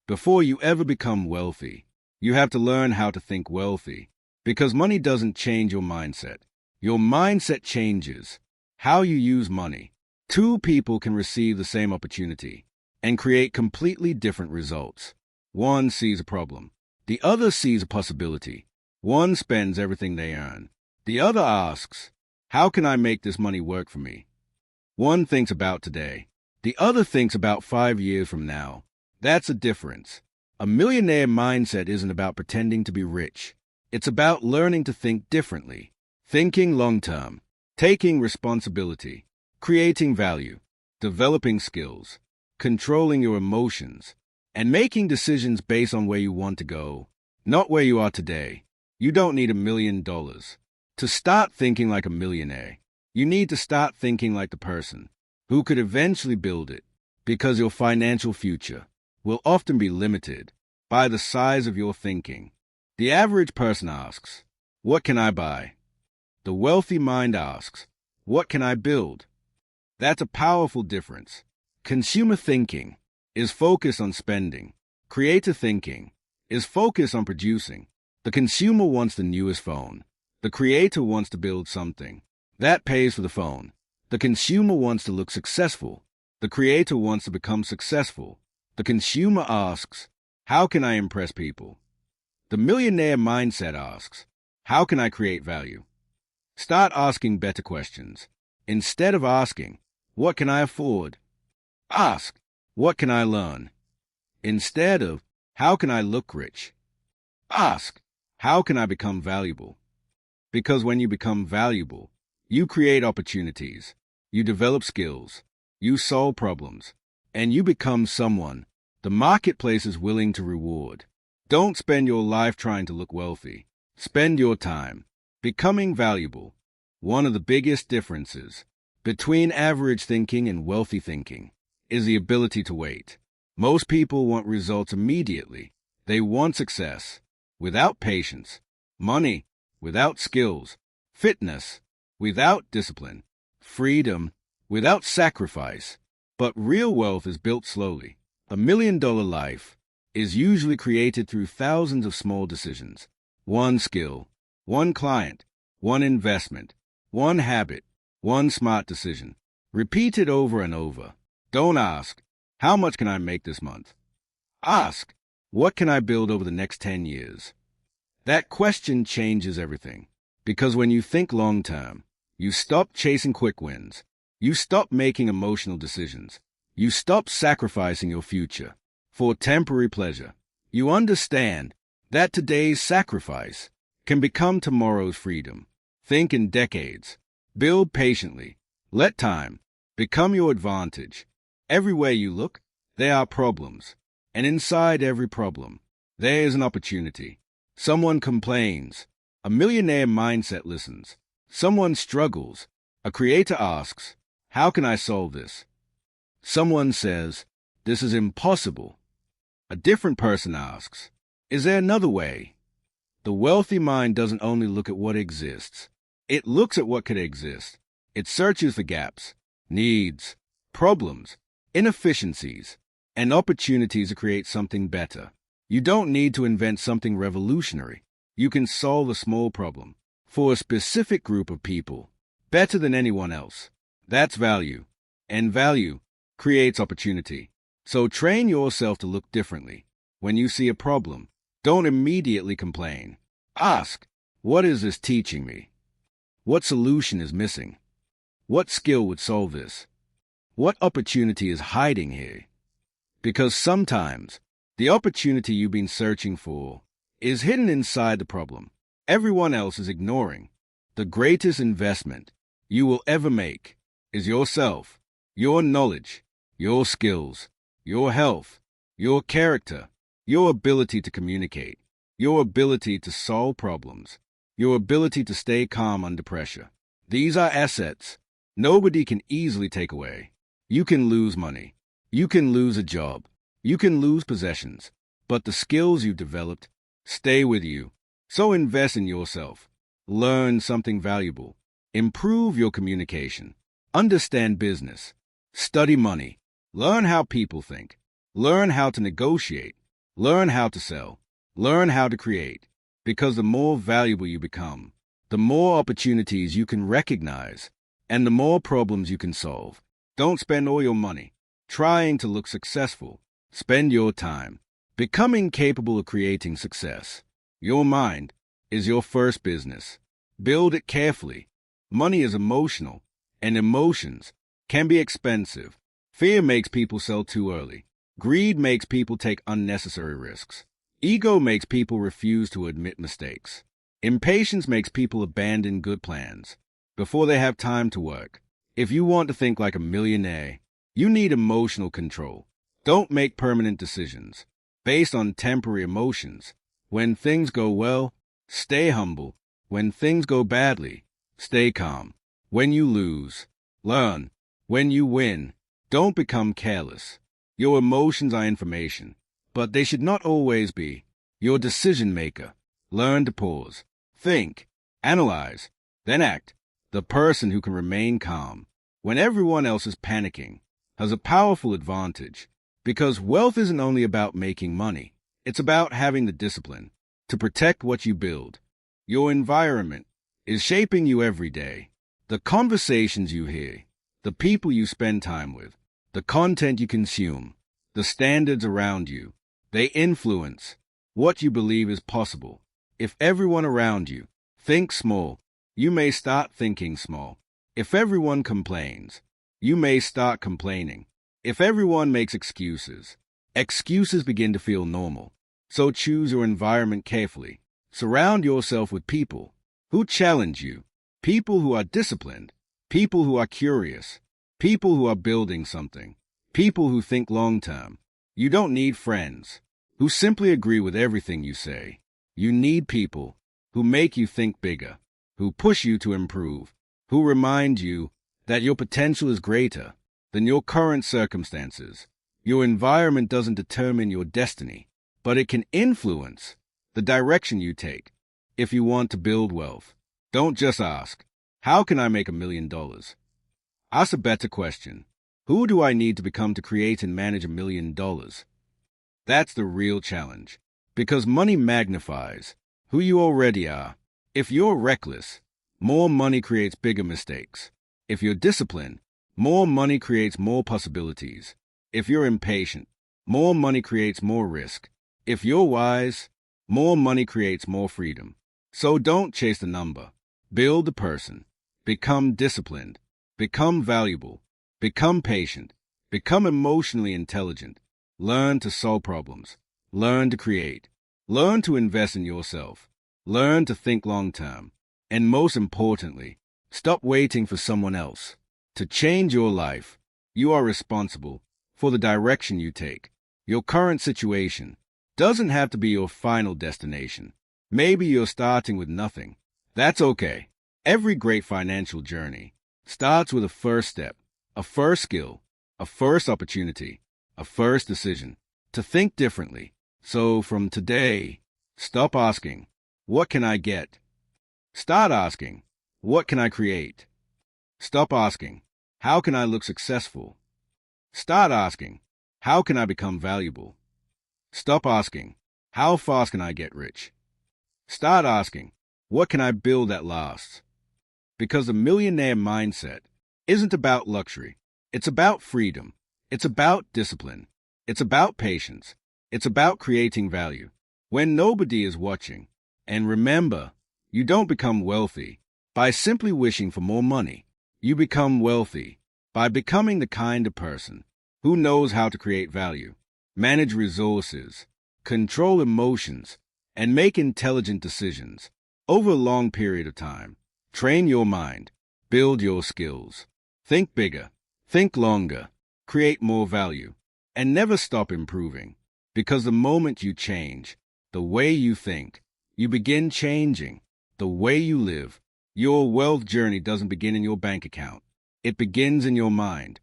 Before you ever become wealthy, you have to learn how to think wealthy, because money doesn't change your mindset. Your mindset changes how you use money. Two people can receive the same opportunity and create completely different results. One sees a problem. The other sees a possibility. One spends everything they earn. The other asks, how can I make this money work for me? One thinks about today. The other thinks about 5 years from now. That's a difference. A millionaire mindset isn't about pretending to be rich. It's about learning to think differently, thinking long-term, taking responsibility, creating value, developing skills, controlling your emotions, and making decisions based on where you want to go, not where you are today. You don't need $1 million to start thinking like a millionaire. You need to start thinking like the person who could eventually build it, because your financial future will often be limited by the size of your thinking. The average person asks, what can I buy? The wealthy mind asks, what can I build? That's a powerful difference. Consumer thinking is focused on spending. Creative thinking is focused on producing. The consumer wants the newest phone. The creator wants to build something that pays for the phone. The consumer wants to look successful. The creator wants to become successful. The consumer asks, how can I impress people? The millionaire mindset asks, how can I create value? Start asking better questions. Instead of asking, what can I afford? Ask, what can I learn? Instead of, how can I look rich? Ask, how can I become valuable? Because when you become valuable, you create opportunities, you develop skills, you solve problems, and you become someone the marketplace is willing to reward. Don't spend your life trying to look wealthy. Spend your time becoming valuable. One of the biggest differences between average thinking and wealthy thinking is the ability to wait. Most people want results immediately. They want success without patience, money without skills, fitness without discipline, freedom without sacrifice. But real wealth is built slowly. $1 million life is usually created through thousands of small decisions. One skill, one client, one investment, one habit, one smart decision. Repeat it over and over. Don't ask, how much can I make this month? Ask, what can I build over the next 10 years? That question changes everything. Because when you think long-term, you stop chasing quick wins. You stop making emotional decisions. You stop sacrificing your future for temporary pleasure. You understand that today's sacrifice can become tomorrow's freedom. Think in decades. Build patiently. Let time become your advantage. Everywhere you look, there are problems. And inside every problem, there is an opportunity. Someone complains. A millionaire mindset listens. Someone struggles. A creator asks, how can I solve this? Someone says, this is impossible. A different person asks, is there another way? The wealthy mind doesn't only look at what exists. It looks at what could exist. It searches for gaps, needs, problems, inefficiencies, and opportunities to create something better. You don't need to invent something revolutionary. You can solve a small problem for a specific group of people better than anyone else. That's value. And value creates opportunity. So train yourself to look differently. When you see a problem, don't immediately complain. Ask, what is this teaching me? What solution is missing? What skill would solve this? What opportunity is hiding here? Because sometimes the opportunity you've been searching for is hidden inside the problem everyone else is ignoring. The greatest investment you will ever make is yourself, your knowledge, your skills, your health, your character, your ability to communicate, your ability to solve problems, your ability to stay calm under pressure. These are assets nobody can easily take away. You can lose money. You can lose a job. You can lose possessions. But the skills you've developed stay with you. So invest in yourself. Learn something valuable. Improve your communication. Understand business. Study money. Learn how people think. Learn how to negotiate. Learn how to sell. Learn how to create. Because the more valuable you become, the more opportunities you can recognize, and the more problems you can solve. Don't spend all your money trying to look successful. Spend your time becoming capable of creating success. Your mind is your first business. Build it carefully. Money is emotional, and emotions can be expensive. Fear makes people sell too early. Greed makes people take unnecessary risks. Ego makes people refuse to admit mistakes. Impatience makes people abandon good plans before they have time to work. If you want to think like a millionaire, you need emotional control. Don't make permanent decisions based on temporary emotions. When things go well, stay humble. When things go badly, stay calm. When you lose, learn. When you win, don't become careless. Your emotions are information, but they should not always be your decision maker. Learn to pause, think, analyze, then act. The person who can remain calm when everyone else is panicking has a powerful advantage, because wealth isn't only about making money. It's about having the discipline to protect what you build. Your environment is shaping you every day. The conversations you hear, the people you spend time with, the content you consume, the standards around you, they influence what you believe is possible. If everyone around you thinks small, you may start thinking small. If everyone complains, you may start complaining. If everyone makes excuses, excuses begin to feel normal. So choose your environment carefully. Surround yourself with people who challenge you, people who are disciplined, people who are curious, people who are building something, people who think long-term. You don't need friends who simply agree with everything you say. You need people who make you think bigger, who push you to improve, who remind you that your potential is greater than your current circumstances. Your environment doesn't determine your destiny, but it can influence the direction you take. If you want to build wealth, don't just ask, how can I make $1 million? Ask a better question. Who do I need to become to create and manage $1 million? That's the real challenge, because money magnifies who you already are. If you're reckless, more money creates bigger mistakes. If you're disciplined, more money creates more possibilities. If you're impatient, more money creates more risk. If you're wise, more money creates more freedom. So don't chase the number. Build the person. Become disciplined. Become valuable. Become patient. Become emotionally intelligent. Learn to solve problems. Learn to create. Learn to invest in yourself. Learn to think long-term. And most importantly, stop waiting for someone else to change your life. You are responsible for the direction you take. Your current situation doesn't have to be your final destination. Maybe you're starting with nothing. That's okay. Every great financial journey starts with a first step, a first skill, a first opportunity, a first decision to think differently. So from today, stop asking, what can I get? Start asking, what can I create? Stop asking, how can I look successful? Start asking, how can I become valuable? Stop asking, how fast can I get rich? Start asking, what can I build that lasts? Because the millionaire mindset isn't about luxury. It's about freedom. It's about discipline. It's about patience. It's about creating value when nobody is watching. And remember, you don't become wealthy by simply wishing for more money. You become wealthy by becoming the kind of person who knows how to create value, manage resources, control emotions, and make intelligent decisions over a long period of time. Train your mind, build your skills, think bigger, think longer, create more value, and never stop improving. Because the moment you change the way you think, you begin changing the way you live. Your wealth journey doesn't begin in your bank account. It begins in your mind.